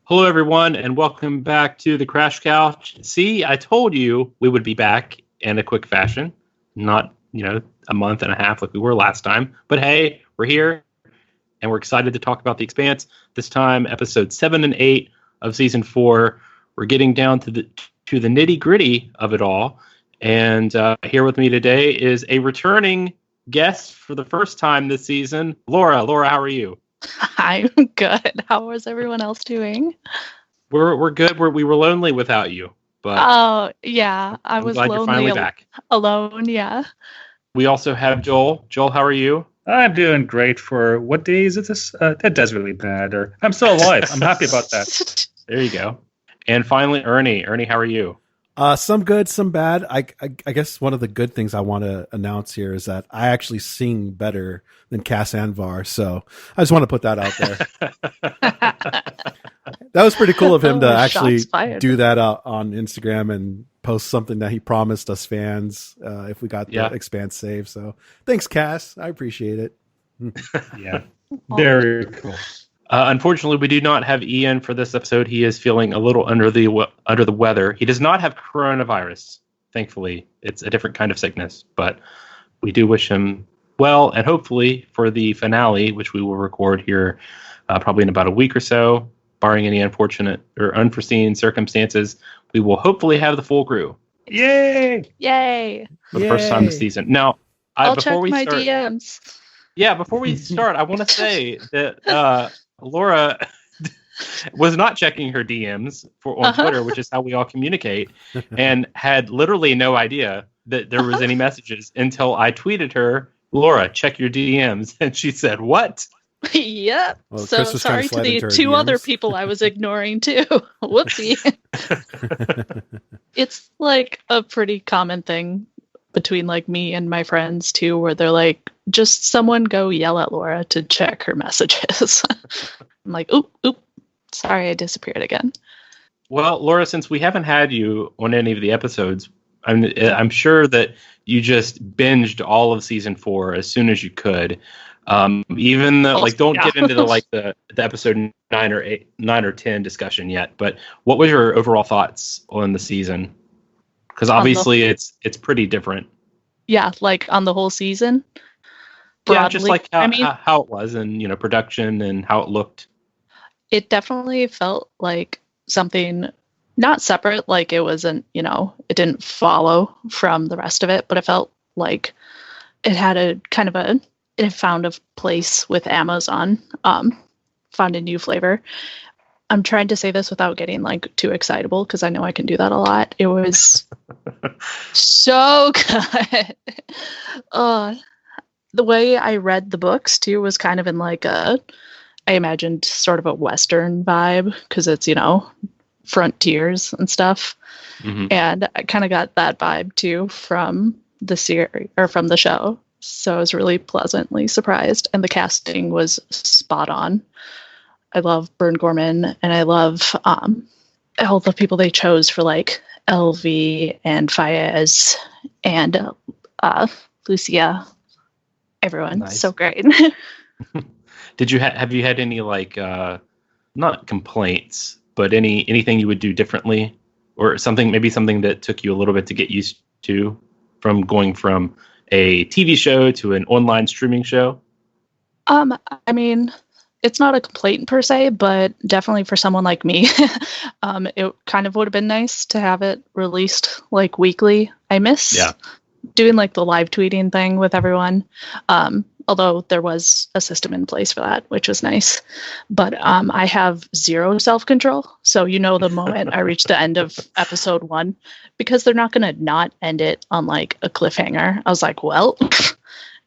Hello, everyone, and welcome back to the Crash Couch. See, I told you we would be back in a quick fashion, not, a month and a half like we were last time. But hey, we're here, and we're excited to talk about The Expanse. This time, episodes 7 and 8 of season 4. We're getting down to the nitty gritty of it all. And here with me today is a returning guest for the first time this season, Laura. Laura, how are you? I'm good. How is everyone else doing? We're good. We were lonely without you, but oh yeah, I was glad you're lonely finally back. Alone. Yeah. We also have Joel. Joel, how are you? I'm doing great. For what day is it? That doesn't really matter. I'm still alive. I'm happy about that. There you go. And finally, Ernie. Ernie, how are you? Some good, some bad. I guess one of the good things I want to announce here is that I actually sing better than Cass Anvar. So I just want to put that out there. That was pretty cool of him to actually do that on Instagram and post something that he promised us fans if we got the Expanse save. So thanks, Cass. I appreciate it. Yeah, very cool. Unfortunately, we do not have Ian for this episode. He is feeling a little under the weather. He does not have coronavirus. Thankfully, it's a different kind of sickness, but we do wish him well, and hopefully for the finale, which we will record here probably in about a week or so, barring any unfortunate or unforeseen circumstances, we will hopefully have the full crew. Yay! Yay! For the first time this season. Now, I'll before check we my start, DMs. Yeah, before we start, I want to say that Laura was not checking her DMs on Twitter, which is how we all communicate, and had literally no idea that there was any messages until I tweeted her, Laura, check your DMs. And she said, what? Yep. Well, so sorry to the two other people I was ignoring too. Whoopsie. It's like a pretty common thing between like me and my friends too, where they're like, just someone go yell at Laura to check her messages. I'm like, oop, sorry, I disappeared again. Well, Laura, since we haven't had you on any of the episodes, I'm sure that you just binged all of season 4 as soon as you could. Even though, don't get into the episode 9 or 10 discussion yet. But what was your overall thoughts on the season? Because obviously it's pretty different. Yeah, like on the whole season. Broadly, yeah, just like how it was, and production and how it looked. It definitely felt like something not separate, like it wasn't, it didn't follow from the rest of it, but it felt like it had it found a place with Amazon, found a new flavor. I'm trying to say this without getting too excitable because I know I can do that a lot. It was so good. The way I read the books too was kind of in I imagined sort of a Western vibe because it's, frontiers and stuff. Mm-hmm. And I kind of got that vibe too from the series or from the show. So I was really pleasantly surprised. And the casting was spot on. I love Bern Gorman, and I love all the people they chose for LV and Fayez and Lucia. Everyone, nice. So great. Did you have you had any not complaints, but anything you would do differently, or something that took you a little bit to get used to from going from a TV show to an online streaming show? I mean, it's not a complaint per se, but definitely for someone like me, it kind of would have been nice to have it released weekly. I miss doing the live tweeting thing with everyone. Although there was a system in place for that, which was nice. But I have zero self-control. So, the moment I reach the end of episode 1, because they're not going to not end it on a cliffhanger. I was like, well,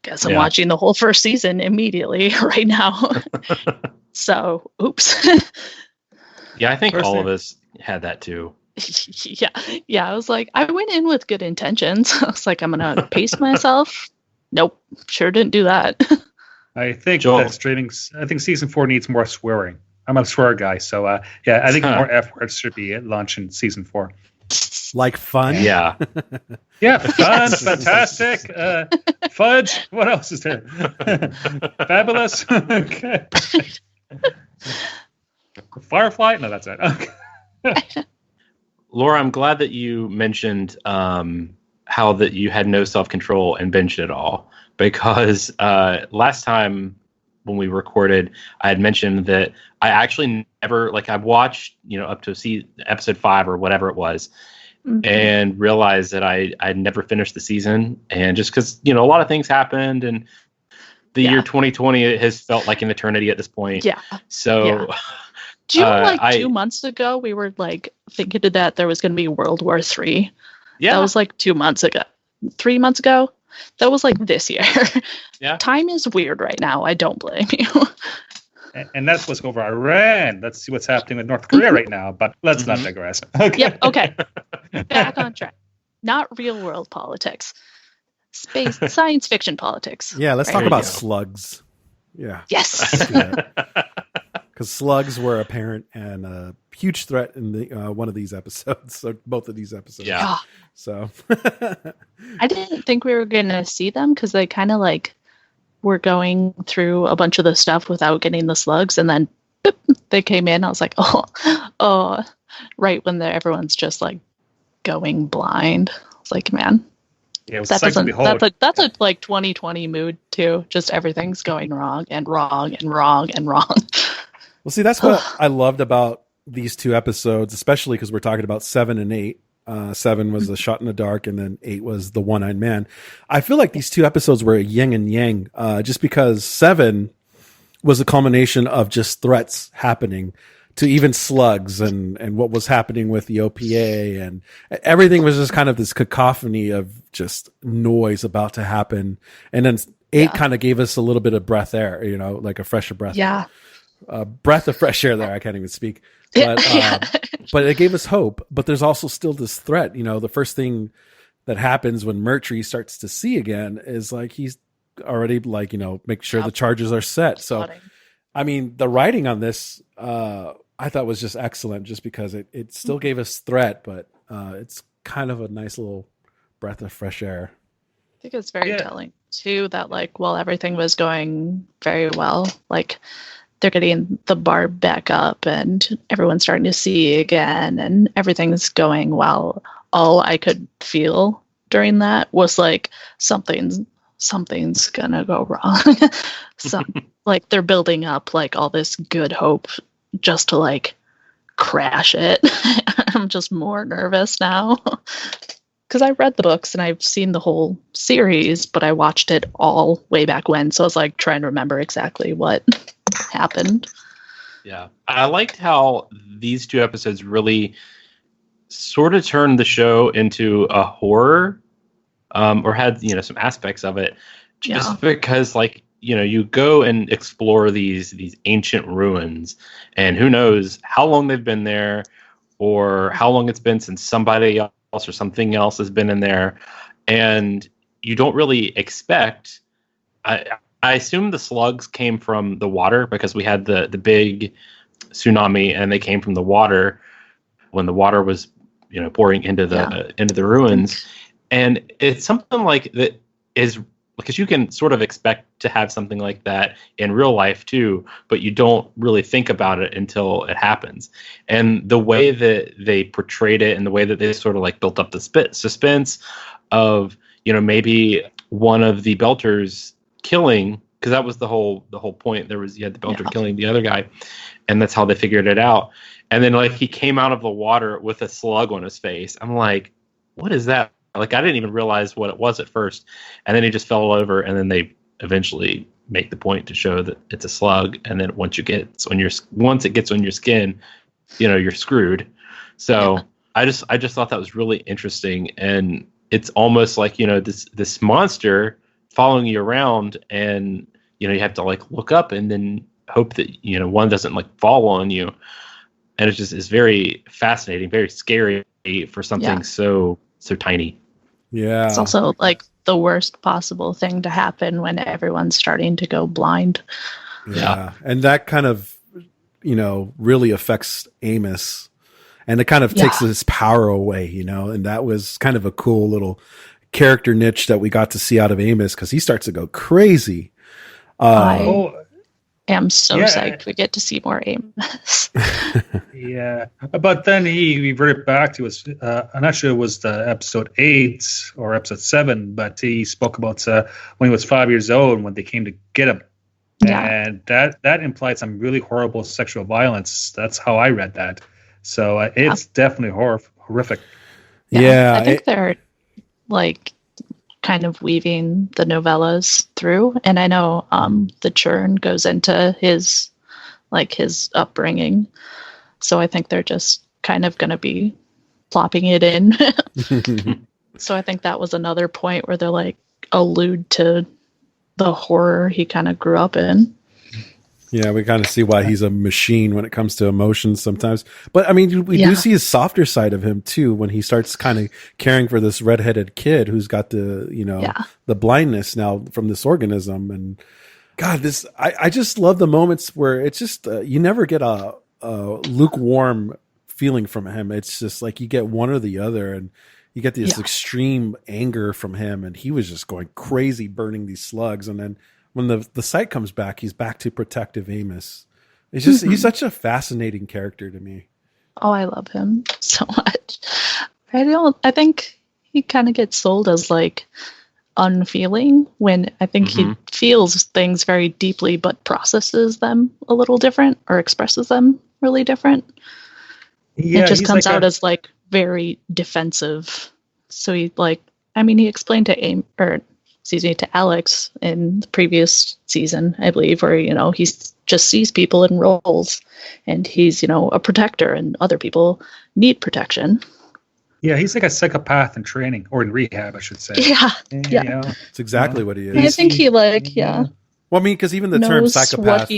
guess I'm watching the whole first season immediately right now. So, oops. Yeah, I think all of us had that too. Yeah. I was like, I went in with good intentions. I was like, I'm going to pace myself. Nope, sure didn't do that. I think I think season 4 needs more swearing. I'm a swear guy, so I think more F words should be at launch in season 4. Like fun? Yeah. Yeah, fun, fantastic, fudge. What else is there? Fabulous. Okay. Firefly? No, that's it. Okay. Laura, I'm glad that you mentioned how that you had no self-control and binged it all, because last time when we recorded, I had mentioned that I actually never, like, I watched, up to episode 5 or whatever it was, and realized that I'd never finished the season. And just because, a lot of things happened, and the year 2020 has felt like an eternity at this point. Yeah. So... Yeah. Do you know, 2 months ago, we were thinking that there was going to be World War III? Yeah. That was 2 months ago. 3 months ago? That was this year. Yeah. Time is weird right now. I don't blame you. And that's what's over Iran. Let's see what's happening with North Korea right now. But let's not digress. Okay. Yep. Okay. Back on track. Not real world politics. Space science fiction politics. Yeah. Let's talk about slugs. Yeah. Yes. Because slugs were apparent and a huge threat in the one of these episodes, so both of these episodes. Yeah. So I didn't think we were going to see them because they kind of were going through a bunch of the stuff without getting the slugs, and then boop, they came in. I was like, oh, right when everyone's just going blind. I was like, man. Yeah, that's a 2020 mood too. Just everything's going wrong and wrong and wrong and wrong. Well, see, that's what I loved about these 2 episodes, especially because we're talking about 7 and 8. 7 was the shot in the dark, and then 8 was the one-eyed man. I feel like these 2 episodes were a yin and yang, just because 7 was a culmination of just threats happening to even slugs and what was happening with the OPA, and everything was just kind of this cacophony of just noise about to happen. And then 8 kind of gave us a little bit of breath air, like a fresher breath. Yeah. Breath of fresh air there. I can't even speak, but but it gave us hope. But there's also still this threat. The first thing that happens when Murtry starts to see again is he's already make sure the charges are set. So, I mean, the writing on this, I thought was just excellent, just because it still gave us threat, but it's kind of a nice little breath of fresh air. I think it's very telling too that while everything was going very well, they're getting the bar back up and everyone's starting to see again and everything's going well. All I could feel during that was something's gonna go wrong. They're building up all this good hope just to crash it. I'm just more nervous now. Because I read the books and I've seen the whole series, but I watched it all way back when. So I was trying to remember exactly what happened. Yeah. I liked how these 2 episodes really sort of turned the show into a horror, or had, some aspects of it, just because you go and explore these ancient ruins, and who knows how long they've been there, or how long it's been since somebody else or something else has been in there, and you don't really expect. I assume the slugs came from the water, because we had the big tsunami, and they came from the water when the water was pouring into the ruins, and it's something that is. Because you can sort of expect to have something like that in real life too, but you don't really think about it until it happens. And the way that they portrayed it, and the way that they sort of built up the suspense of, maybe one of the Belters killing, because that was the whole point. You had the Belter killing the other guy, and that's how they figured it out. And then he came out of the water with a slug on his face. I'm like, what is that? I didn't even realize what it was at first, and then he just fell over, and then they eventually make the point to show that it's a slug, and then once it gets on your skin, you're screwed. So I just thought that was really interesting, and it's almost this monster following you around, and you have to look up and then hope that one doesn't fall on you, and it's very fascinating, very scary for something so tiny. Yeah. It's also the worst possible thing to happen when everyone's starting to go blind. Yeah. And that kind of, really affects Amos, and it kind of takes his power away, and that was kind of a cool little character niche that we got to see out of Amos, because he starts to go crazy. am so psyched we get to see more Amos. Yeah, but then he reverted back to his. I'm not sure it was the episode 8 or episode 7, but he spoke about when he was 5 years old when they came to get him, and that implied some really horrible sexual violence. That's how I read that. So it's definitely horrific. Yeah, I think they're like kind of weaving the novellas through, and I know the churn goes into his upbringing, so I think they're just kind of going to be plopping it in. So I think that was another point where they're like allude to the horror he kind of grew up in. Yeah, we kind of see why he's a machine when it comes to emotions sometimes. But I mean, we do see his softer side of him too when he starts kind of caring for this redheaded kid who's got the blindness now from this organism. And God, I just love the moments where it's just you never get a lukewarm feeling from him. It's just like you get one or the other, and you get this extreme anger from him, and he was just going crazy burning these slugs, and then when the sight comes back, he's back to protective Amos. It's just he's such a fascinating character to me. Oh, I love him so much. I think he kind of gets sold as like unfeeling when I think he feels things very deeply but processes them a little different or expresses them really different. Yeah, it just comes out as like very defensive. So he explained to Alex in the previous season, I believe, where, he just sees people in roles and he's, a protector and other people need protection. Yeah, he's like a psychopath in training or in rehab, I should say. Yeah. It's exactly what he is. I think he Well, I mean, because even the term psychopath,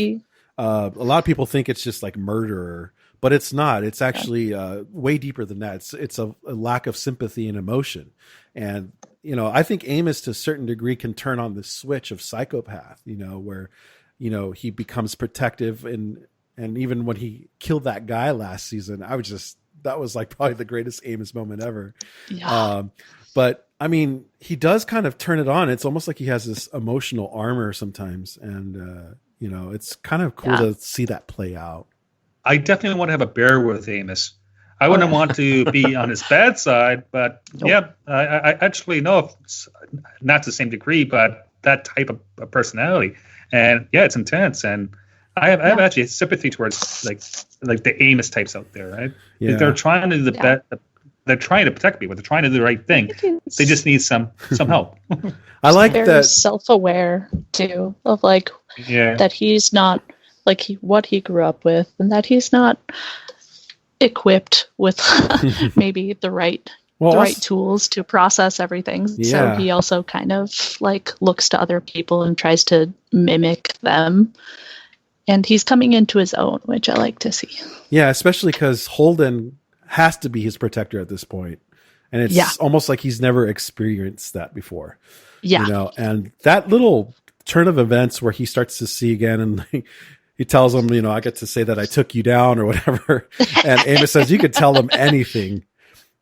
a lot of people think it's just like murderer, but it's not. It's actually way deeper than that. It's a lack of sympathy and emotion. And I think Amos to a certain degree can turn on the switch of psychopath, where, he becomes protective and even when he killed that guy last season, that was like probably the greatest Amos moment ever. Yeah. But I mean, he does kind of turn it on. It's almost like he has this emotional armor sometimes. And, it's kind of cool to see that play out. I definitely want to have a bear with Amos. I wouldn't want to be on his bad side, but I actually know it's not to the same degree, but that type of personality, and it's intense, and I have actually sympathy towards like the Amos types out there, right? Yeah. They're trying to do they're trying to protect people, they're trying to do the right thing. They just need some help. I like very that. Self-aware too of that he's not what he grew up with, and that he's not equipped with maybe the right tools to process everything. So he also kind of looks to other people and tries to mimic them. And he's coming into his own, which I like to see. Yeah, especially because Holden has to be his protector at this point. And it's almost like he's never experienced that before. Yeah. And that little turn of events where he starts to see again and he tells him, I get to say that I took you down or whatever. And Amos says, you could tell him anything.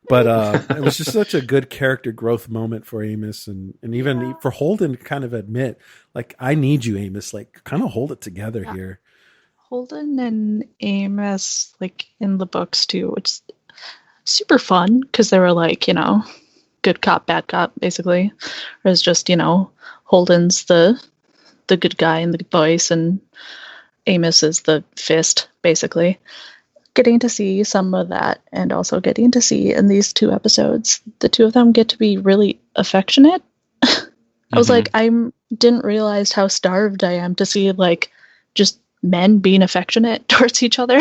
But it was just such a good character growth moment for Amos. And even for Holden to kind of admit, I need you, Amos. Kind of hold it together here. Holden and Amos, in the books too, it's super fun because they were good cop, bad cop, basically. Whereas just, Holden's the good guy and the good voice, and Amos is the fist, basically. Getting to see some of that, and also getting to see in these 2 episodes, the 2 of them get to be really affectionate. I was I didn't realize how starved I am to see just men being affectionate towards each other.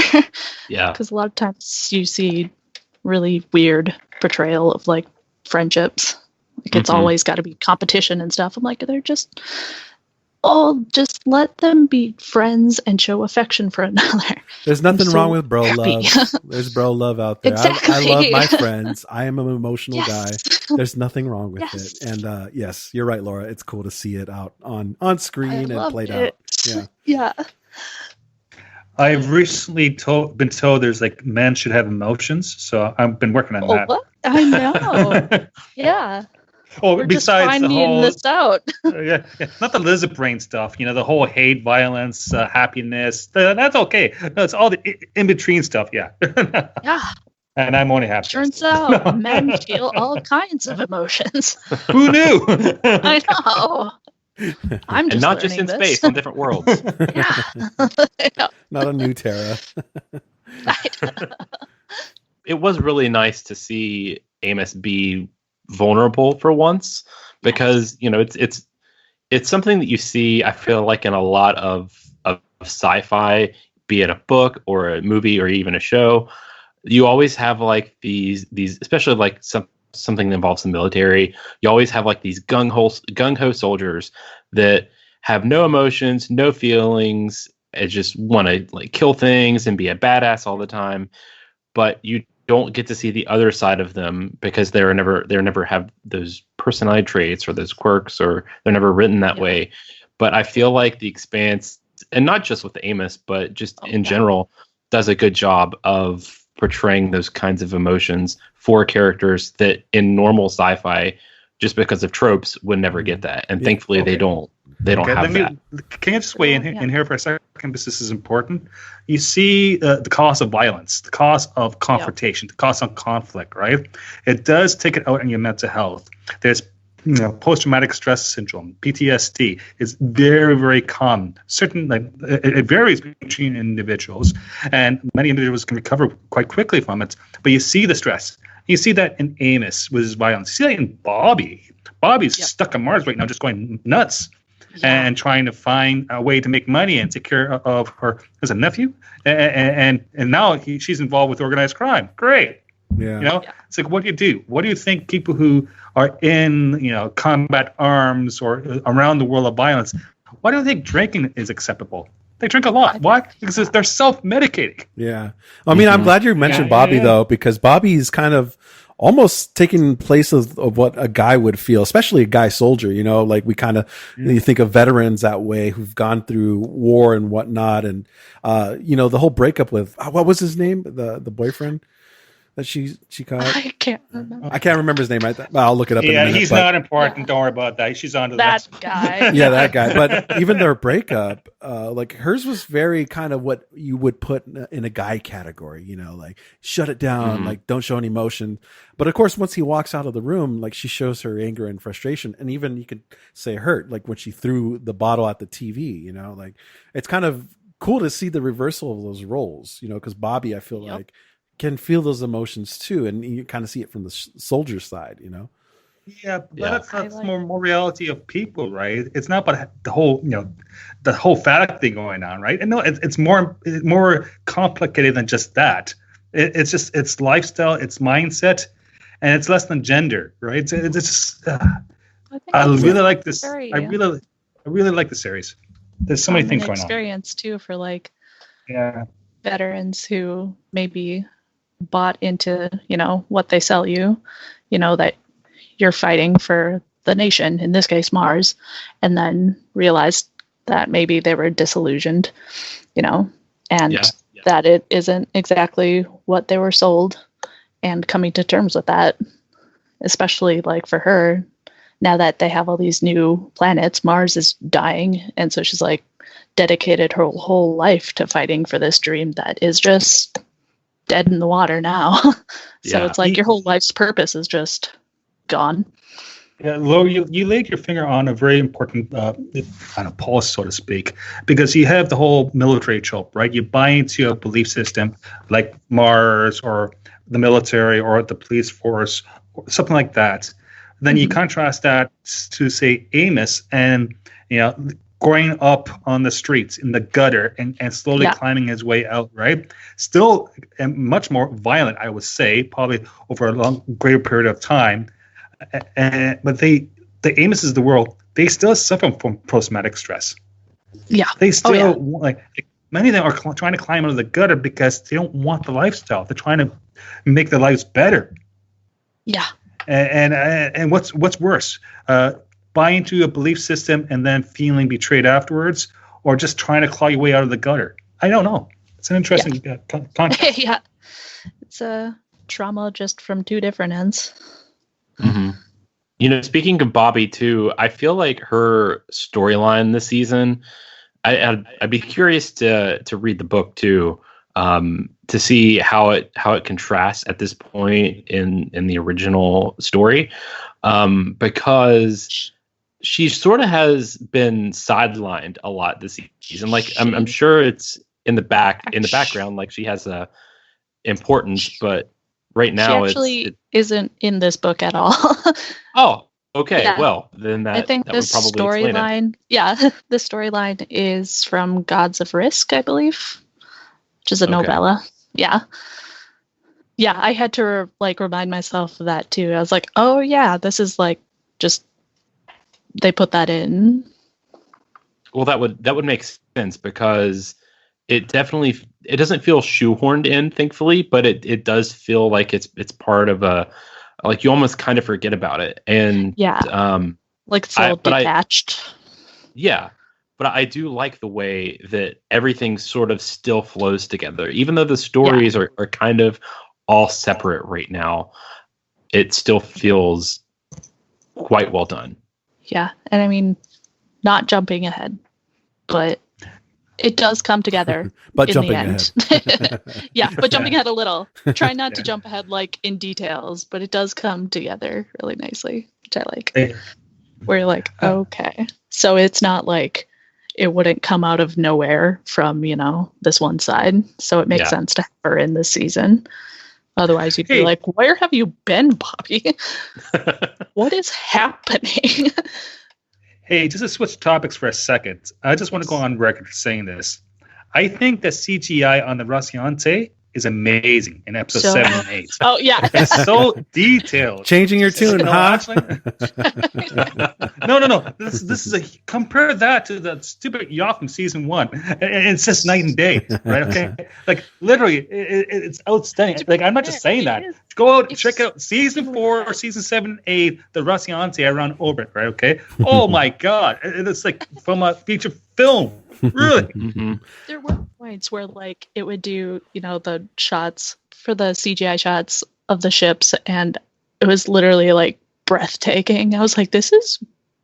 Yeah. Because a lot of times you see really weird portrayal of friendships. It's always got to be competition and stuff. I'm they're just let them be friends and show affection for another. There's nothing wrong with bro love. There's bro love out there. Exactly. I love my friends. I am an emotional guy. There's nothing wrong with it. And yes, you're right, Laura. It's cool to see it out on screen and played out. Yeah. I've recently been told there's men should have emotions, so I've been working on that. What? I know. Yeah. Oh, We're just besides the finding whole this out. yeah, not the lizard brain stuff. The whole hate, violence, happiness. That's okay. No, it's all the in between stuff. Yeah. Yeah. And I'm only happy. Turns out men feel all kinds of emotions. Who knew? I know. I'm just and not just in this. space, on different worlds. Yeah. Not a new Terra. It was really nice to see Amos be vulnerable for once, because it's something that you see, I feel like, in a lot of sci-fi, be it a book or a movie or even a show. You always have like these especially like something that involves the military. You always have like these gung-ho soldiers that have no emotions, no feelings, and just want to like kill things and be a badass all the time. But you don't get to see the other side of them because they never have those personality traits or those quirks, or they're never written that way. But I feel like The Expanse, and not just with Amos, but just in general, does a good job of portraying those kinds of emotions for characters that in normal sci-fi, just because of tropes, would never get that. And thankfully they don't have that. Can I just weigh in here for a second, because this is important? You see the cause of violence, the cause of confrontation, the cause of conflict, right? It does take it out on your mental health. There's post-traumatic stress syndrome, PTSD, is very, very common. It varies between individuals, and many individuals can recover quite quickly from it. But you see the stress. You see that in Amos with his violence. You see that in Bobby. Bobby's stuck on Mars right now, just going nuts and trying to find a way to make money and take care of her as a nephew. And now she's involved with organized crime. Great. Yeah. It's like, what do you do? What do you think people who are in, combat arms or around the world of violence, why do you think drinking is acceptable? They drink a lot. Why? Because they're self-medicating. Yeah. I mean, I'm glad you mentioned Bobby, though, because Bobby's kind of almost taking place of what a guy would feel, especially a guy soldier, like we kind of, you think of veterans that way who've gone through war and whatnot. And, the whole breakup with, what was his name? The boyfriend that she caught? I can't remember his name. I'll look it up in a minute. He's not important. Don't worry about that. She's on to that guy. Yeah, that guy. But even their breakup, like hers was very kind of what you would put in a guy category, like shut it down, like don't show any emotion. But of course, once he walks out of the room, like she shows her anger and frustration, and even you could say hurt, like when she threw the bottle at the TV, like it's kind of cool to see the reversal of those roles, because Bobby, I feel like, can feel those emotions too, and you kind of see it from the soldier side, Yeah, but that's more reality of people, right? It's not about the whole, the whole phallic thing going on, right? And no, it's more complicated than just that. It's lifestyle, it's mindset, and it's less than gender, right? It's just. I really like this. I really like the series. There's so many things going on. Experience too for veterans who maybe bought into what they sell you, that you're fighting for the nation, in this case Mars, and then realized that maybe they were disillusioned, and that it isn't exactly what they were sold, and coming to terms with that, especially like for her, now that they have all these new planets, Mars is dying, and so she's like dedicated her whole life to fighting for this dream that is just dead in the water now. So it's like your whole life's purpose is just gone. Yeah, Lo, you laid your finger on a very important pulse, so to speak, because you have the whole military trope, right? You buy into a belief system like Mars or the military or the police force, or something like that. Then you contrast that to, say, Amos and, growing up on the streets in the gutter and slowly climbing his way out, right? Still much more violent, I would say, probably over a greater period of time. But the Amoses of the world, they still suffer from post-traumatic stress. Yeah. They still, many of them are trying to climb out of the gutter because they don't want the lifestyle. They're trying to make their lives better. Yeah. And what's worse? Buy into a belief system and then feeling betrayed afterwards, or just trying to claw your way out of the gutter? I don't know. It's an interesting concept. Yeah. It's a trauma just from two different ends. Mm-hmm. Speaking of Bobby too, I feel like her storyline this season. I'd be curious to read the book too, to see how it contrasts at this point in the original story, because she sort of has been sidelined a lot this season. Like I'm sure it's in the background, like she has a importance, but right now she actually isn't in this book at all. Oh, okay. Yeah. Well, then I think that the would probably explain it. storyline, the storyline is from Gods of Risk, I believe, which is a novella. Yeah. Yeah, I had to remind myself of that too. I was like, oh yeah, this is just they put that in. Well, that would make sense because it doesn't feel shoehorned in, thankfully, but it does feel like it's part of a, like you almost kind of forget about it. And it's all detached. But I do like the way that everything sort of still flows together, even though the stories are kind of all separate right now. It still feels quite well done. Yeah, and I mean, not jumping ahead, but it does come together but in jumping the end. ahead. Yeah, but jumping ahead a little. Try not to jump ahead in details, but it does come together really nicely, which I like. Where you're like, okay. So it's not like it wouldn't come out of nowhere from, this one side. So it makes sense to have her in this season. Otherwise, you'd be like, where have you been, Bobby? What is happening? Hey, just to switch topics for a second, I just want to go on record saying this. I think the CGI on the Rosciante is amazing in episode 7 and 8. Oh, yeah. It's so detailed. Changing your tune, huh? No. This is compare that to the stupid yacht from season 1. And it's just night and day, right? Okay. Literally, it's outstanding. I'm not just saying that. Go out and check out season 4 or season 7 and 8, the Rosciante around orbit, right? Okay. Oh my God. It's like from a feature film. Really? Mm-hmm. There were points where it would do, the shots for the CGI shots of the ships, and it was literally breathtaking. I was like, this is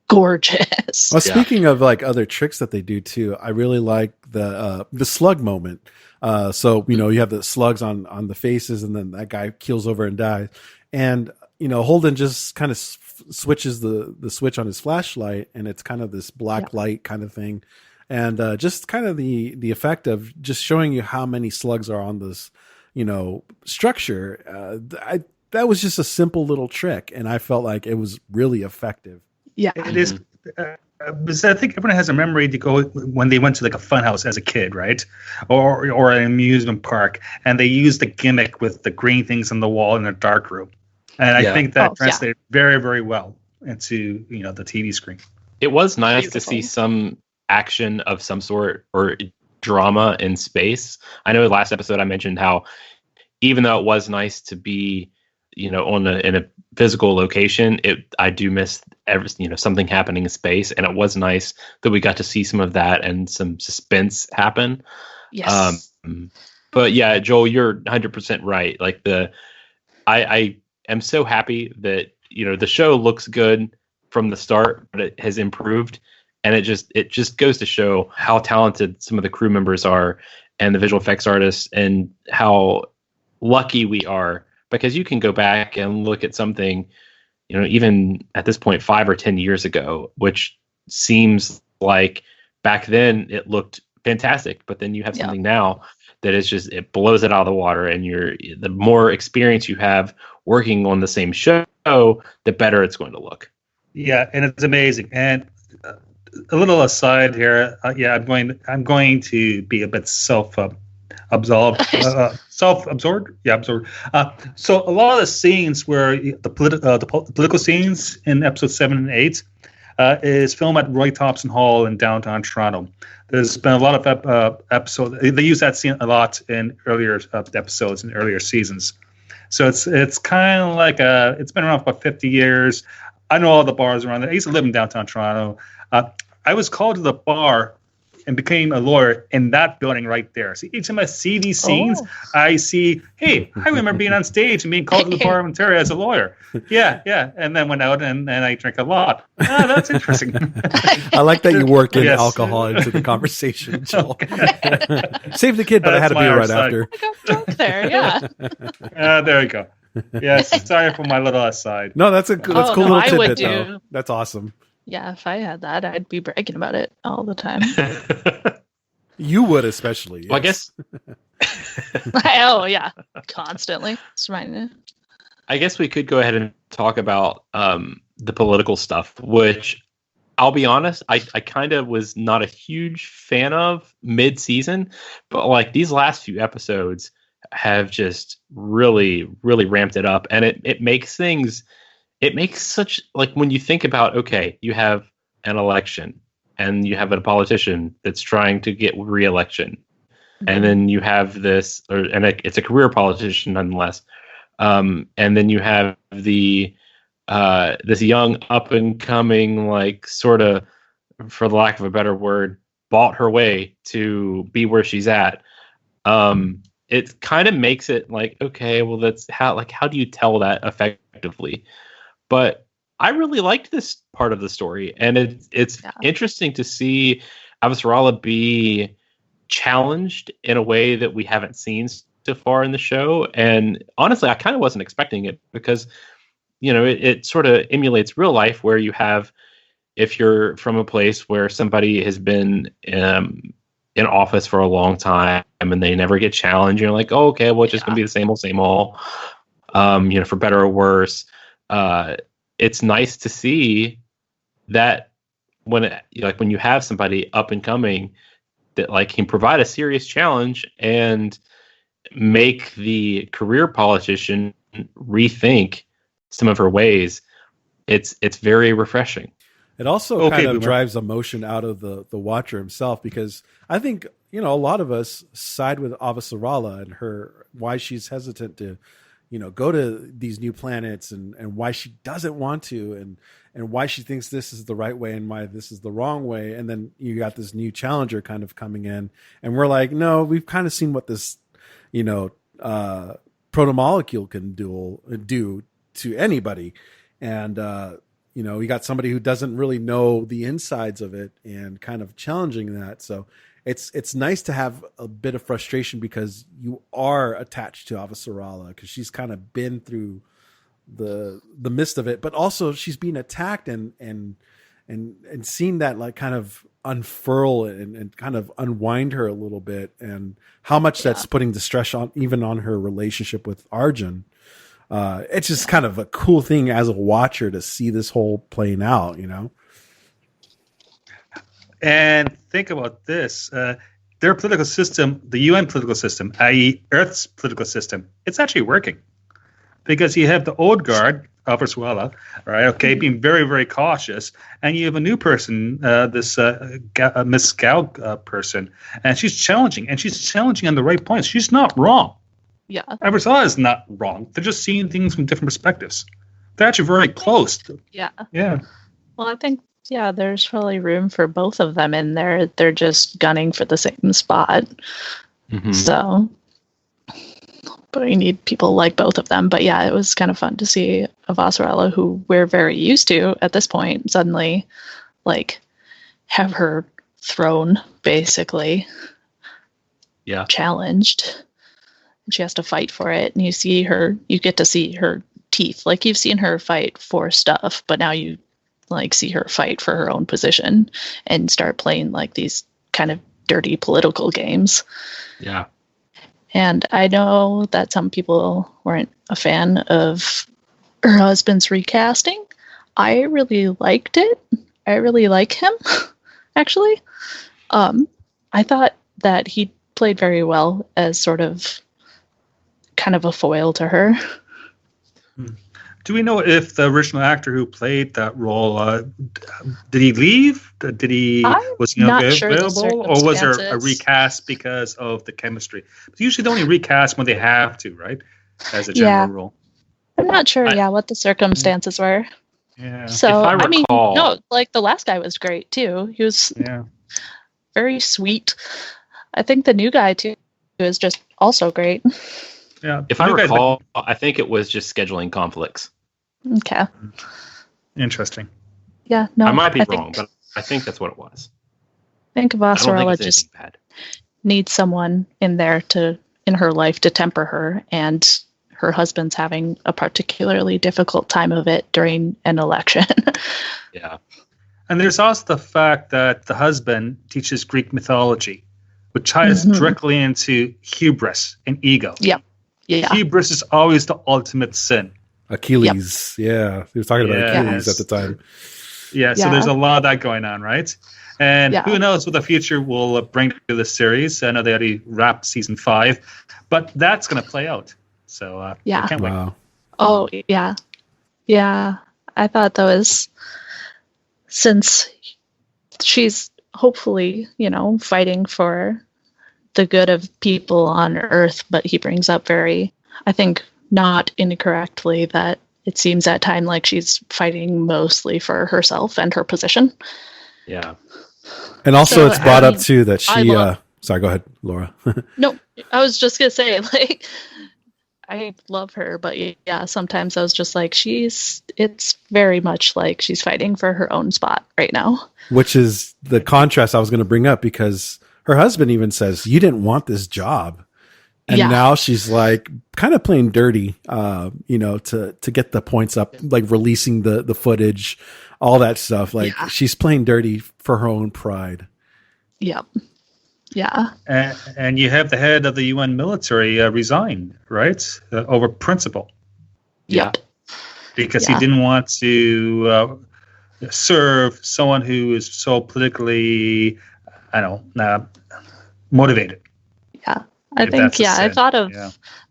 gorgeous. Well, speaking of other tricks that they do too, I really like the slug moment. So you have the slugs on the faces, and then that guy keels over and dies, and Holden just kind of switches the switch on his flashlight, and it's kind of this black light kind of thing. And just kind of the effect of just showing you how many slugs are on this, structure. That was just a simple little trick, and I felt like it was really effective. Yeah, it is. Because I think everyone has a memory to go when they went to a fun house as a kid, right? Or an amusement park, and they used the gimmick with the green things on the wall in a dark room. And I think that translated very, very well into the TV screen. It was nice to see some action of some sort or drama in space. I know last episode I mentioned how even though it was nice to be in a physical location, I do miss something happening in space, and it was nice that we got to see some of that and some suspense happen. Yes. But yeah, Joel, you're 100% right. I am so happy that the show looks good from the start, but it has improved. And it just goes to show how talented some of the crew members are and the visual effects artists, and how lucky we are, because you can go back and look at something, even at this point 5 or 10 years ago, which seems like back then it looked fantastic. But then you have something now that is just, it blows it out of the water, and the more experience you have working on the same show, the better it's going to look. Yeah, and it's amazing. And a little aside here, I'm going to be a bit self-absorbed. Absorbed. So a lot of the scenes where the political scenes in episode 7 and 8 is filmed at Roy Thompson Hall in downtown Toronto. There's been a lot of episodes. They use that scene a lot in earlier episodes in earlier seasons. So it's kind of like it's been around for about 50 years. I know all the bars around there. I used to live in downtown Toronto. I was called to the bar and became a lawyer in that building right there. So each time I see these scenes, I see, hey, I remember being on stage and being called to the bar of Ontario as a lawyer. Yeah. And then went out and I drank a lot. That's interesting. I like that you worked in alcohol into the conversation, Joel. Save the kid, but I had to be right after. I got drunk there, yeah. There you go. Yes, sorry for my little aside. No, that's cool little I would tidbit, though. That's awesome. Yeah, if I had that, I'd be bragging about it all the time. You would, especially. Yes. Well, I guess. Oh yeah, constantly. It's mine. I guess we could go ahead and talk about the political stuff, which I'll be honest, I kind of was not a huge fan of mid-season, but like these last few episodes have just really, really ramped it up, and it makes things. It makes such, like, when you think about, okay, you have an election and you have a politician that's trying to get re-election, and then you have this, it's a career politician nonetheless, and then you have the this young up and coming, like, sort of, for the lack of a better word, bought her way to be where she's at. It kind of makes it like, okay, well, that's how do you tell that effectively? But I really liked this part of the story, and it's interesting to see Avasarala be challenged in a way that we haven't seen so far in the show. And honestly, I kind of wasn't expecting it because, it sort of emulates real life, where you have, if you're from a place where somebody has been in office for a long time and they never get challenged, you're like, oh, okay, well, it's just gonna be the same old, for better or worse. It's nice to see that when you have somebody up and coming that like can provide a serious challenge and make the career politician rethink some of her ways, it's very refreshing. It also kind of drives emotion out of the watcher himself, because I think, a lot of us side with Avasarala and why she's hesitant to, go to these new planets, and why she doesn't want to, and why she thinks this is the right way and why this is the wrong way. And then you got this new challenger kind of coming in, and we're like, no, we've kind of seen what this, protomolecule can do to anybody. And, we got somebody who doesn't really know the insides of it and kind of challenging that. So it's nice to have a bit of frustration, because you are attached to Avasarala, because she's kind of been through the midst of it, but also she's being attacked and seeing that, like, kind of unfurl and kind of unwind her a little bit, and how much that's putting the stress on her relationship with Arjun. It's just kind of a cool thing as a watcher to see this whole playing out, And think about this. Their political system, the UN political system, i.e. Earth's political system, it's actually working. Because you have the old guard, Avasarala, right? Okay, being very, very cautious. And you have a new person, this Miss Gal person, and she's challenging on the right points. She's not wrong. Yeah. Avasarala is not wrong. They're just seeing things from different perspectives. They're actually very close. Yeah. Yeah. Well, I think, there's probably room for both of them in there. They're just gunning for the same spot. Mm-hmm. So, but we need people like both of them. But yeah, it was kind of fun to see Avasarala, who we're very used to at this point, suddenly, like, have her throne basically challenged. She has to fight for it, and you get to see her teeth. Like, you've seen her fight for stuff, but now you see her fight for her own position and start playing like these kind of dirty political games. Yeah. And I know that some people weren't a fan of her husband's recasting. I really liked it. I really like him, actually. I thought that he played very well as sort of kind of a foil to her. Do we know if the original actor who played that role, did he leave? Was he available, or was there a recast because of the chemistry? Usually they only recast when they have to, right? As a general rule. I'm not sure, what the circumstances were. Yeah. So, I mean, no, like the last guy was great too. He was very sweet. I think the new guy too is just also great. Yeah. If I recall, I think it was just scheduling conflicts. Okay. Interesting. Yeah, no. I might be wrong, but I think that's what it was. I think Vasarala just needs someone in there in her life to temper her, and her husband's having a particularly difficult time of it during an election. Yeah. And there's also the fact that the husband teaches Greek mythology, which ties directly into hubris and ego. Yep. Yeah. Hubris is always the ultimate sin. Achilles. Yep. Yeah. He was talking about Achilles at the time. Yeah, so there's a lot of that going on, right? And who knows what the future will bring to the series. I know they already wrapped season 5, but that's going to play out. So I can't wait. Oh, yeah. Yeah. I thought that was, since she's hopefully, fighting for the good of people on Earth, but he brings up very, I think, not incorrectly, that it seems at time like she's fighting mostly for herself and her position. Yeah. And also it's brought up too that she sorry, go ahead, Laura. No, I was just gonna say, like, I love her, but yeah, sometimes I was just like, it's very much like she's fighting for her own spot right now. Which is the contrast I was going to bring up, because her husband even says, you didn't want this job. And now she's like kind of playing dirty, to get the points up, like releasing the footage, all that stuff. Like she's playing dirty for her own pride. Yep. Yeah. And you have the head of the UN military resign, right? Over principle. Yep. Because he didn't want to serve someone who is so politically, motivated. Yeah. I think, I thought of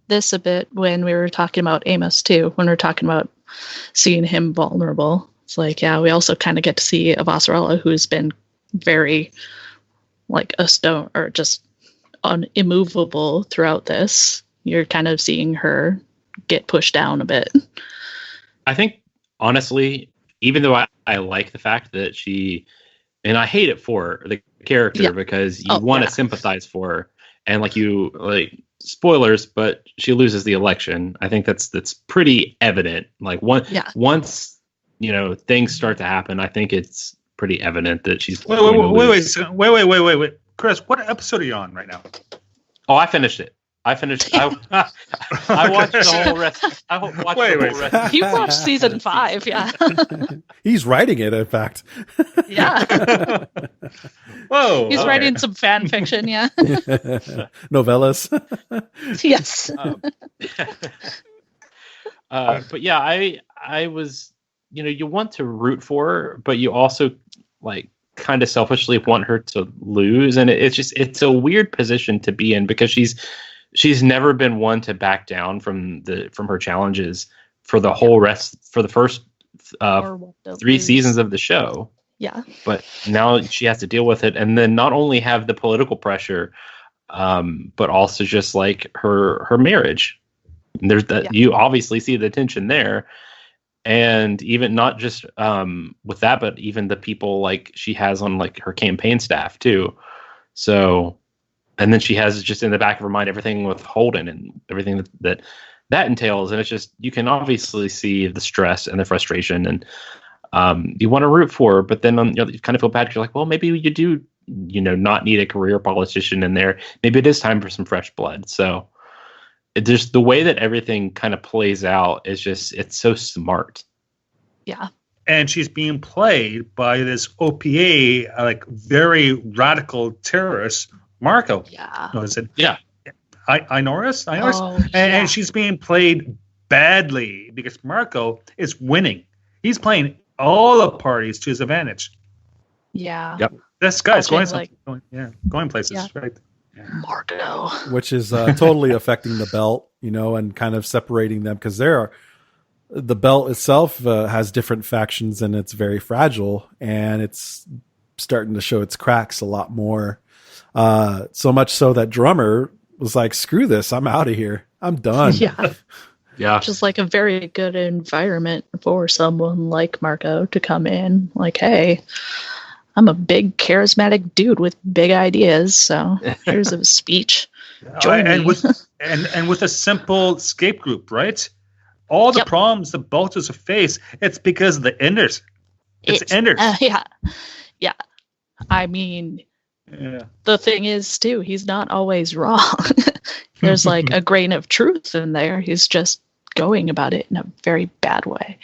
this a bit when we were talking about Amos too, when we were talking about seeing him vulnerable. It's like, we also kind of get to see Avasarala, who's been very like a stone, or just immovable throughout this. You're kind of seeing her get pushed down a bit. I think, honestly, even though I like the fact that and I hate it for the character because you want to sympathize for her, and spoilers, but she loses the election. I think that's pretty evident. Like once things start to happen, I think it's pretty evident that she's wait, Chris, what episode are you on right now? Oh, I finished it. I watched the whole rest. I watched the whole rest. You watched season 5, yeah. He's writing it, in fact. Yeah. Whoa. He's writing some fan fiction, yeah. Novellas. Yes. But yeah, I was, you want to root for her, but you also kind of selfishly want her to lose, and it's a weird position to be in, because she's never been one to back down from her challenges for the first 3 seasons of the show. Yeah. But now she has to deal with it, and then not only have the political pressure, but also just like her marriage. And there's that you obviously see the tension there. And even not just with that, but even the people she has on her campaign staff too. So, and then she has just in the back of her mind everything with Holden and everything that entails. And it's just, you can obviously see the stress and the frustration, and you want to root for her, but then you kind of feel bad. You're like, well, maybe you do, not need a career politician in there. Maybe it is time for some fresh blood. So just the way that everything kind of plays out is just, it's so smart. Yeah. And she's being played by this OPA, very radical terrorist, Marco. Yeah. No, is it? Yeah. Inoris? Oh, and she's being played badly because Marco is winning. He's playing all the parties to his advantage. Yeah. Yep. This guy's going places, right? Yeah. Marco. Which is totally affecting the belt, and kind of separating them, because the belt itself has different factions, and it's very fragile, and it's starting to show its cracks a lot more. So much so that Drummer was like, screw this, I'm out of here. I'm done. Yeah. Yeah. Just a very good environment for someone like Marco to come in. Hey, I'm a big charismatic dude with big ideas. So here's a speech. Join me. And with a simple escape group, right? All the problems the Bolters face, it's because of the Enders. It's Enders. Yeah. I mean, the thing is, too, he's not always wrong. There's like a grain of truth in there. He's just going about it in a very bad way.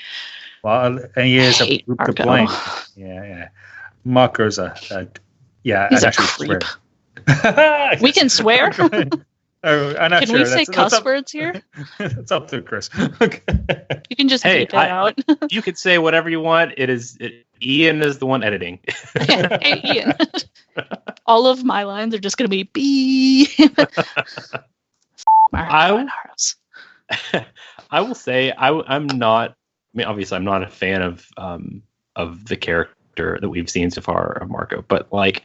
Well, and he is a group to blame. Yeah. Marco's he's a creep. We can swear? Can we say cuss words here? It's up to Chris. Okay. You can just beep it out. You can say whatever you want. Ian is the one editing. Hey, Ian. All of my lines are just going to be beep. I will say I'm not. I mean, obviously, I'm not a fan of the character that we've seen so far of Marco, but like,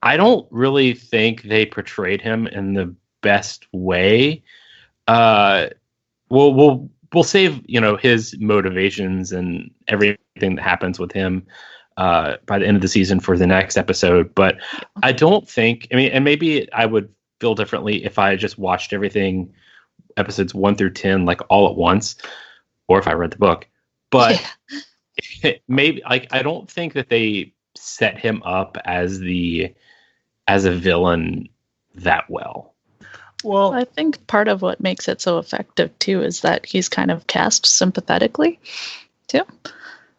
I don't really think they portrayed him in the best way. We'll save his motivations and everything that happens with him by the end of the season for the next episode. But I don't think. I mean, and maybe I would feel differently if I just watched everything, episodes 1 through 10, like all at once, or if I read the book. But maybe I don't think that they set him up as a villain that well. Well, I think part of what makes it so effective too is that he's kind of cast sympathetically too.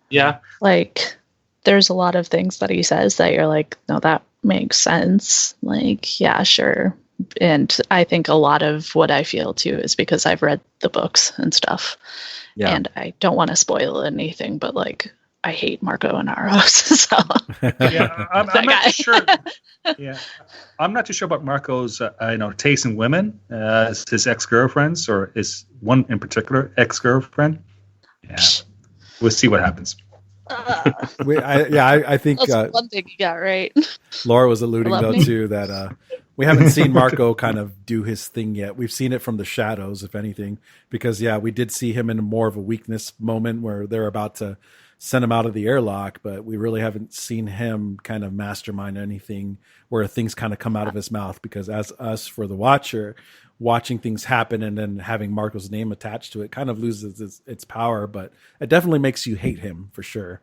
Yeah. Like there's a lot of things that he says that you're like, no, that makes sense. Like, yeah, sure. And I think a lot of what I feel too is because I've read the books and stuff. Yeah. And I don't want to spoil anything, but like I hate Marco and Aros. So I'm not too sure. Yeah, I'm not too sure about Marco's taste in women, his ex-girlfriends, or his one in particular ex-girlfriend. Yeah, we'll see what happens. I think that's one thing you got right. Laura was alluding to that we haven't seen Marco kind of do his thing yet. We've seen it from the shadows, if anything, because we did see him in more of a weakness moment where they're about to send him out of the airlock, but we really haven't seen him kind of mastermind anything where things kind of come out of his mouth, because as us for the watcher, watching things happen and then having Marco's name attached to it kind of loses its power, but it definitely makes you hate him for sure.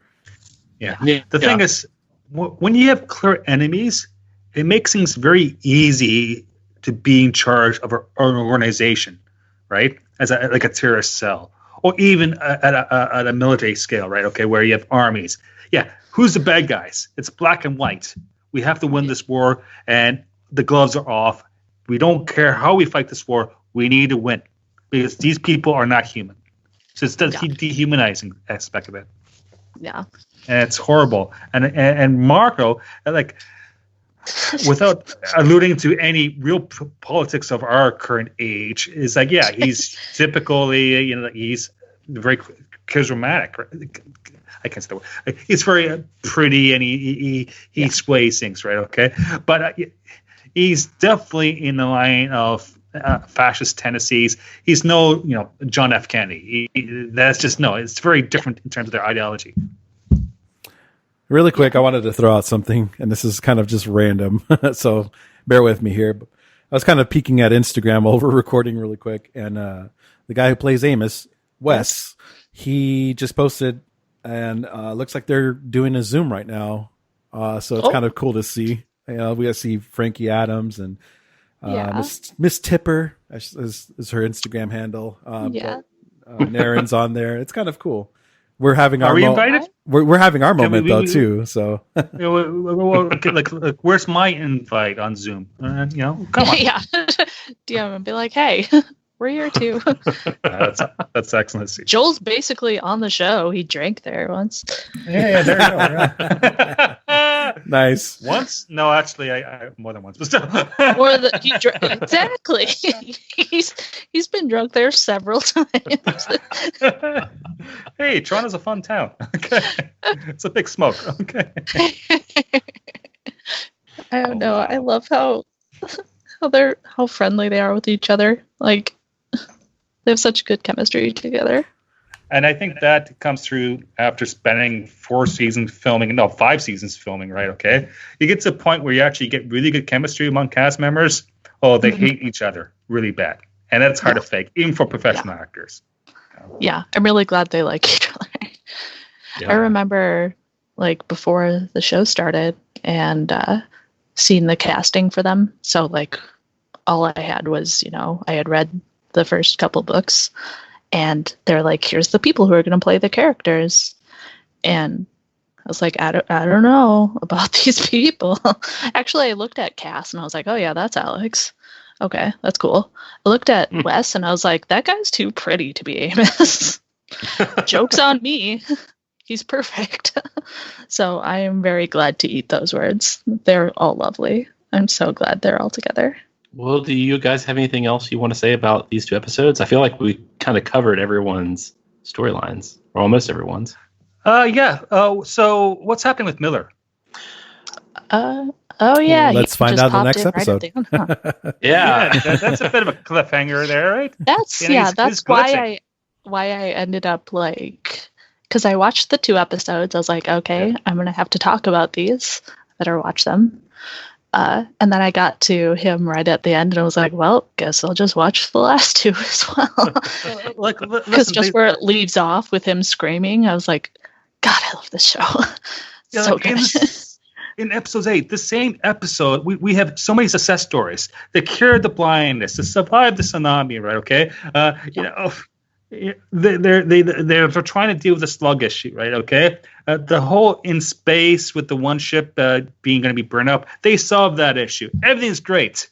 Yeah. The thing is, when you have clear enemies, it makes things very easy to be in charge of an organization, right? As a terrorist cell. Or even at a military scale, right? Okay, where you have armies. Yeah, who's the bad guys? It's black and white. We have to win this war, and the gloves are off. We don't care how we fight this war. We need to win because these people are not human. So it's the dehumanizing aspect of it. Yeah, and it's horrible. And Marco, like, without alluding to any real politics of our current age, is like, he's typically, he's very charismatic. Right? I can't say the word. He's very pretty, and he sways things, right? Okay, but he's definitely in the line of fascist tendencies. He's no, John F. Kennedy. That's just it's very different in terms of their ideology. Really quick, I wanted to throw out something, and this is kind of just random, so bear with me here. I was kind of peeking at Instagram while we're recording really quick, and the guy who plays Amos, Wes, he just posted, and looks like they're doing a Zoom right now, so it's kind of cool to see. We got to see Frankie Adams and Miss Tipper is her Instagram handle. Naren's on there. It's kind of cool. We're having our invited? We're having our moment though too. So, where's my invite on Zoom? Come on. Yeah, DM and be like, hey, we're here too. That's excellent. Joel's basically on the show. He drank there once. Yeah, there you go. Yeah. Nice. Once? No, actually, I more than once, but still. Exactly. He's been drunk there several times. Hey, Toronto's a fun town. Okay, it's a big smoke. Okay. I don't know. Wow. I love how friendly they are with each other. Like, they have such good chemistry together. And I think that comes through after spending 5 seasons filming, right? Okay. You get to a point where you actually get really good chemistry among cast members. Oh, they hate each other really bad. And that's hard to fake, even for professional actors. Yeah, I'm really glad they like each other. I remember, like, before the show started and seeing the casting for them. So, like, all I had was, I had read the first couple books. And they're like, here's the people who are going to play the characters. And I was like, I don't know about these people. Actually, I looked at Cass and I was like, oh, yeah, that's Alex. Okay, that's cool. I looked at Wes and I was like, that guy's too pretty to be Amos. Joke's on me. He's perfect. So I am very glad to eat those words. They're all lovely. I'm so glad they're all together. Well, do you guys have anything else you want to say about these 2 episodes? I feel like we kind of covered everyone's storylines, or almost everyone's. Yeah. So what's happening with Miller? Oh yeah. Let's find out in the next episode. Right Yeah. That's a bit of a cliffhanger there, right? That's why I ended up because I watched the 2 episodes. I was like, okay, I'm going to have to talk about these. I better watch them. And then I got to him right at the end, and I was like, well, guess I'll just watch the last 2 as well. Because just where it leaves off with him screaming, I was like, God, I love this show. So good. In episode 8, the same episode, we have so many success stories. They cured the blindness, they survived the tsunami, right? Okay. They're trying to deal with the slug issue, right? Okay, the whole in space with the one ship being going to be burned up, they solved that issue. Everything's great,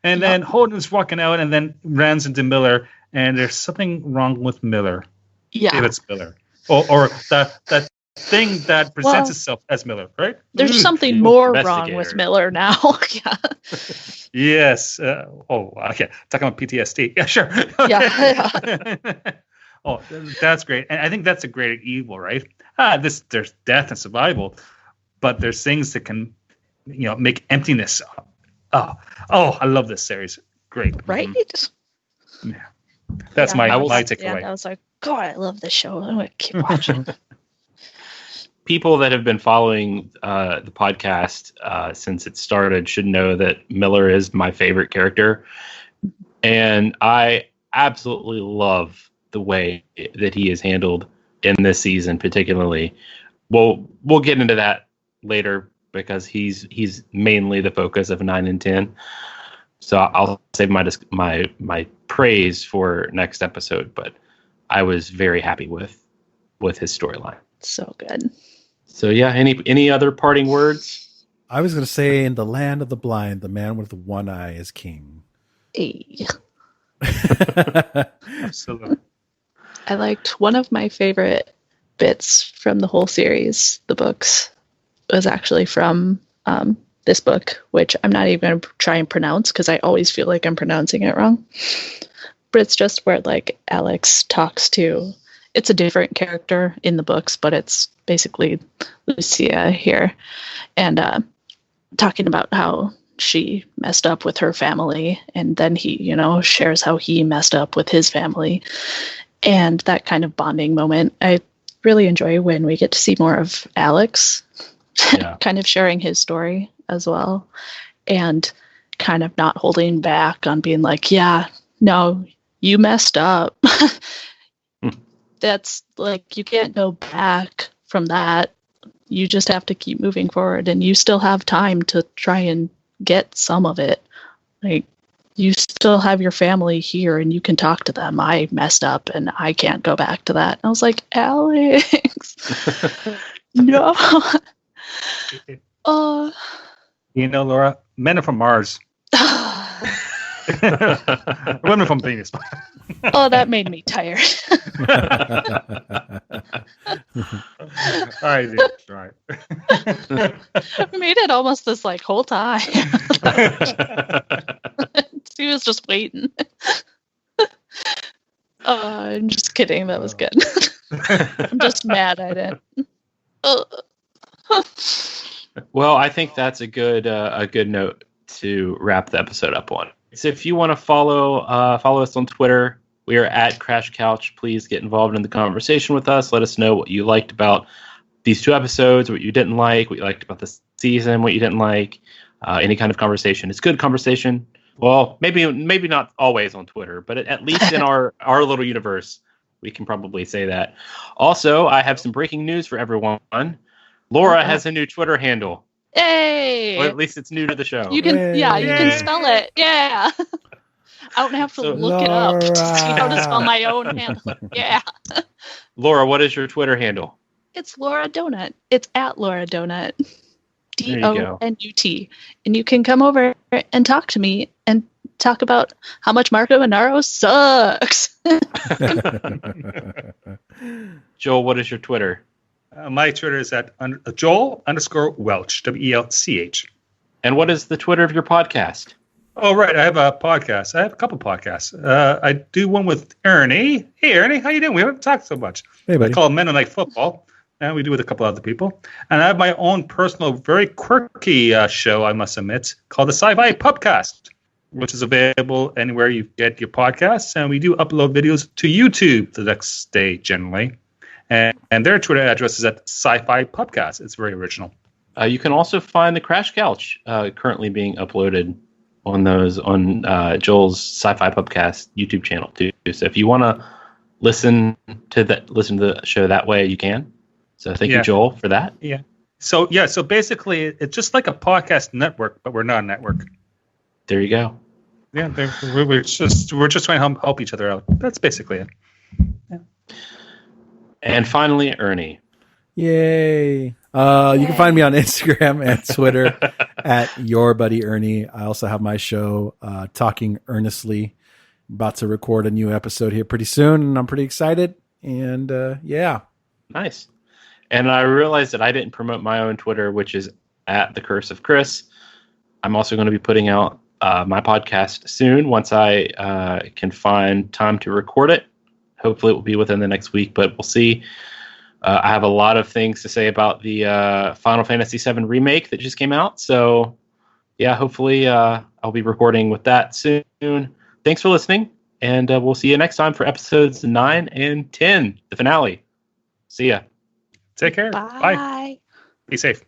and then Holden's walking out, and then runs into Miller, and there's something wrong with Miller. Yeah, if it's Miller, or that thing that presents itself as Miller, right? There's something more wrong with Miller now. Yeah. Yes. Okay. Talking about PTSD. Yeah, sure. Okay. Yeah. Oh, that's great. And I think that's a great evil, right? There's death and survival, but there's things that can, make emptiness up. Oh, I love this series. Great. Right? Yeah. That's my takeaway. Yeah, I was like, God, I love this show. I'm going to keep watching. People that have been following the podcast since it started should know that Miller is my favorite character. And I absolutely love the way that he is handled in this season, particularly. We'll get into that later because he's mainly the focus of 9 and 10. So I'll save my praise for next episode, but I was very happy with his storyline. So good. So yeah, any other parting words? I was going to say, in the land of the blind, the man with the one eye is king. Hey. Absolutely. I liked one of my favorite bits from the whole series, the books, was actually from this book, which I'm not even going to try and pronounce because I always feel like I'm pronouncing it wrong. But it's just where Alex talks to. It's a different character in the books, but it's basically Lucia here. And talking about how she messed up with her family. And then he, shares how he messed up with his family. And that kind of bonding moment. I really enjoy when we get to see more of Alex kind of sharing his story as well. And kind of not holding back on being like, yeah, no, you messed up. That's you can't go back from that. You just have to keep moving forward, and you still have time to try and get some of it. You still have your family here and you can talk to them. I messed up and I can't go back to that. And I was like, Alex, no. Laura, men are from Mars. Women from Venus. Oh, that made me tired. I made it almost this whole time. He was just waiting. I'm just kidding. That was good. I'm just mad I didn't. Well, I think that's a good note to wrap the episode up on. So if you want to follow us on Twitter We are at Crash Couch. Please get involved in the conversation with us. Let us know what you liked about these 2 episodes, what you didn't like, what you liked about the season, what you didn't like. Any kind of conversation. It's good conversation. Well, maybe not always on Twitter, but at least in our little universe, we can probably say that. Also, I have some breaking news for everyone. Laura has a new Twitter handle. Hey! Or at least it's new to the show. You can, you can spell it. Yeah. I don't have to look it up to see how to spell my own handle. Yeah. Laura, what is your Twitter handle? It's Laura Donut. It's at Laura Donut. DONUT. And you can come over and talk to me and talk about how much Marco Inaro sucks. Joel, what is your Twitter? My Twitter is at Joel_Welch, WELCH. And what is the Twitter of your podcast? Oh, right. I have a podcast. I have a couple podcasts. I do one with Ernie. Hey, Ernie, how you doing? We haven't talked so much. Hey, buddy. I call it Men Who Like Football. And we do with a couple other people. And I have my own personal, very quirky show, I must admit, called the Sci-Fi Pubcast, which is available anywhere you get your podcasts. And we do upload videos to YouTube the next day, generally. And their Twitter address is at Sci-Fi Pubcast. It's very original. You can also find the Crash Couch currently being uploaded on Joel's Sci-Fi Pubcast YouTube channel too. So if you want to listen to the show that way, you can. So thank you, Joel, for that. Yeah. So basically, it's just like a podcast network, but we're not a network. There you go. Yeah, we're just trying to help each other out. That's basically it. Yeah. And finally, Ernie. Yay. You can find me on Instagram and Twitter at Your Buddy Ernie. I also have my show, Talking Earnestly. About to record a new episode here pretty soon, and I'm pretty excited. And yeah. Nice. And I realized that I didn't promote my own Twitter, which is at The Curse of Chris. I'm also going to be putting out my podcast soon once I can find time to record it. Hopefully it will be within the next week, but we'll see. I have a lot of things to say about the Final Fantasy VII Remake that just came out. So, yeah, hopefully I'll be recording with that soon. Thanks for listening, and we'll see you next time for episodes 9 and 10, the finale. See ya. Take care. Bye. Be safe.